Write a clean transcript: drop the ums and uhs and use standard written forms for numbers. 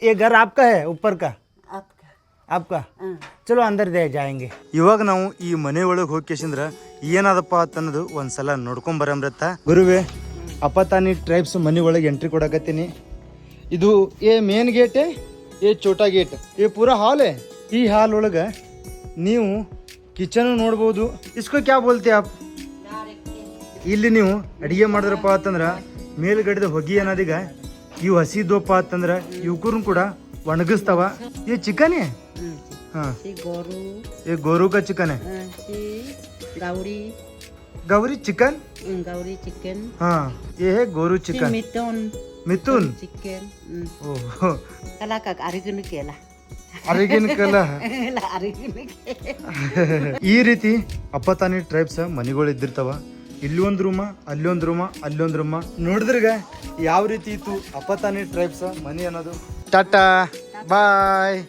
ये घर आपका है ऊपर का आपका आपका ಚಲೋ ಅಂದರ್ ದೇ ಜಾಯಂಗೆ. ಇವಾಗ ನಾವು ಈ ಮನೆ ಒಳಗೆ ಹೋಗ್ಕೇಶಂದ್ರ ಏನಾದಪ್ಪ ಅನ್ನೋದು ಒಂದ್ಸಲ ನೋಡ್ಕೊಂಡ್ ಬರಂಬ್ರತ್ತ. ಗುರುವೆ ಅಪತಾನಿ ಟ್ರೈಬ್ಸ್ ಮನೆ ಒಳಗೆ ಎಂಟ್ರಿ ಕೊಡಕತ್ತೀನಿ. ಇದು ಏ ಮೇನ್ ಗೇಟ್ ಏ ಚೋಟಾ ಗೇಟ್ ಏ ಪೂರಾ ಹಾಲ್ है. ಈ ಹಾಲ್ ಒಳಗೆ ನೀವು ಕಿಚನ್ ನೋಡ್ಬೋದು. ಇಸ್ಕೋ ಕ್ಯಾ ಬೋಲ್ತೆ ಆಪ್. ಇಲ್ಲಿ ನೀವು ಅಡಿಗೆ ಮಾಡಿದ್ರಪ್ಪ ಅಂತಂದ್ರ ಮೇಲ್ಗಡೆದ ಹೊಗಿ ಅನ್ನೋದೀಗ ಇವು ಹಸಿದ್ವಪ್ಪ ಅಂತಂದ್ರ ಇವಕ್ಕೂ ಕೂಡ ಒಣಗಿಸ್ತಾವ. ये चिकन है हाँ गोरू ये गोरू का चिकन है. गौरी गौरी चिकन गौरी चिकन हाँ ये है गोरू चिकन. मिथुन मिथुन चिकन ओह कला का अरिगन केला ಅರಿಗಿನ ಕಲ. अरिगन ಈ ರೀತಿ ಅಪ್ಪತಾನಿ ಟ್ರೈಬ್ಸ್ ಮನೆಗಳು ಇದ್ದಿರ್ತಾವ. ಇಲ್ಲಿ ಒಂದು ರೂಮ ಅಲ್ಲಿ ಒಂದು ರೂಮ ಅಲ್ಲಿ ಒಂದು ರೂಮ. ನೋಡಿದ್ರಗ ಯಾವ ರೀತಿ ಇತ್ತು ಅಪ್ಪತಾನಿ ಟ್ರೈಬ್ಸ್ ಮನೆ ಅನ್ನೋದು. ಟಾಟಾ ಬಾಯ್.